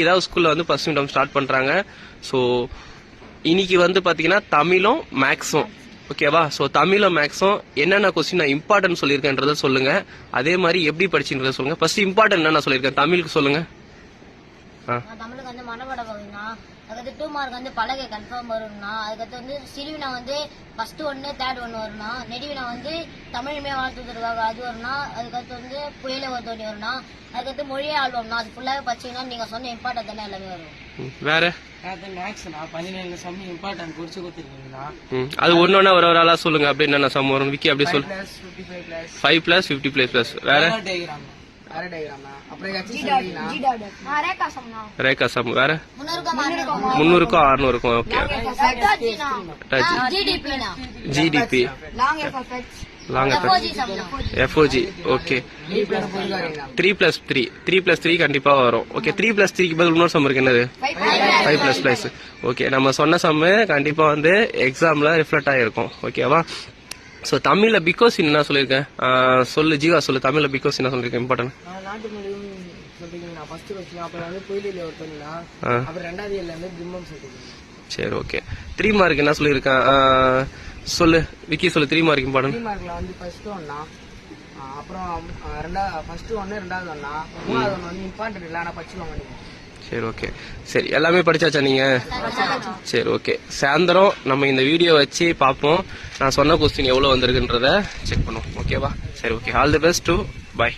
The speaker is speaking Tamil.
இதாவது ஸ்கூல்ல வந்து ஃபர்ஸ்ட் டேர்ம் ஸ்டார்ட் பண்றாங்க. ஸோ இன்னைக்கு வந்து பாத்தீங்கன்னா தமிழும் மேக்ஸும் ஓகேவா. ஸோ தமிழும் மேக்ஸும் என்னென்ன கொஸ்டின் நான் இம்பார்ட்டன்ட் சொல்லியிருக்கேன்றத சொல்லுங்க. அதே மாதிரி எப்படி படிச்சுன்றத சொல்லுங்க. ஃபர்ஸ்ட் இம்பார்ட்டன்ட் என்ன சொல்லியிருக்கேன் தமிழுக்கு சொல்லுங்க. தமிழுக்கு வந்து மனப்பாட பகுதினா, அதுக்கு 2 மார்க் வந்து பலகை கன்ஃபார்ம் வரும்னா, அதுக்கடுத்து வந்து சிறுவினா வந்து ஃபர்ஸ்ட் 1 தேர்ட் 1 வரும்னா, நெடுவினா வந்து தமிழுமே வாழ்த்துவதற்காக அது வரும்னா, அதுக்கடுத்து வந்து புயலே ஒரு தோணி வரும்னா, அதுக்கடுத்து மொழியே ஆல்பம்னா அது ஃபுல்லாவே படிச்சீங்கன்னா நீங்க சொன்ன இம்பார்ட்டன்ட் தானே எல்லாமே வரும். வேற மேக்ஸ்னா 17 சம் இம்பார்ட்டன்ட் குறிச்சு கொடுத்துருக்கீங்களா? அது ஒன்னொன்னா ஒரு ஆளா சொல்லுங்க. அப்படி என்ன சம் வரும் விக்கி அப்படி சொல்லு. 5 + 50 + வேற ரேகா சம் வேற 300க்கும் 600க்கும். ஓகே ஜிடிபி லாங் எஃப்ஓஜி. ஓகே 3+3 கண்டிப்பா வரும். ஓகே 3+3க்கு பதில் இன்னொரு சம் இருக்கு என்னது 5++. ஓகே நம்ம சொன்ன சம்மு கண்டிப்பா வந்து எக்ஸாம்ல ரிஃப்ளெக்ட் ஆகிருக்கும். ஓகேவா. ஸோ தமிழ்ல பிகாஸ் என்ன சொல்லியிருக்கேன் சொல்லு ஜீவா சொல்லு. தமிழ்ல பிகாஸ் என்ன சொல்லியிருக்கேன் இம்பார்ட்டன்ட். நாட்டு மொழியும் சொல்லிருக்கீங்க. ஃபர்ஸ்ட் क्वेश्चन அப்புறம் வந்து புயலிலே ஒருத்தங்களா அப்புறம் ரெண்டாவது இயர்ல வந்து பிம்பம் சொல்லிருக்கீங்க. சரி ஓகே 3 மார்க் என்ன சொல்லியிருக்கேன் சொல்லு விக்கி சொல்லு. 3 மார்க் இம்பார்ட்டன்ட். 3 மார்க்ல வந்து ஃபர்ஸ்ட் ஒன்னா அப்புறம் ஃபர்ஸ்ட் 1 ரெண்டாவது ஒன்னா மூணாவது ஒன்னு வந்து இம்பார்ட்டன்ட் இல்ல ஆனா படிச்சுவாங்க நீங்க. சரி ஓகே சரி எல்லாமே படிச்சாச்சா நீங்க? சரி ஓகே சாயந்தரம் நம்ம இந்த வீடியோ வச்சு பார்ப்போம். நான் சொன்ன கொஸ்டின் எவ்வளவு வந்திருக்குன்றத செக் பண்ணுவோம். ஓகேவா. சரி okay all the best to by.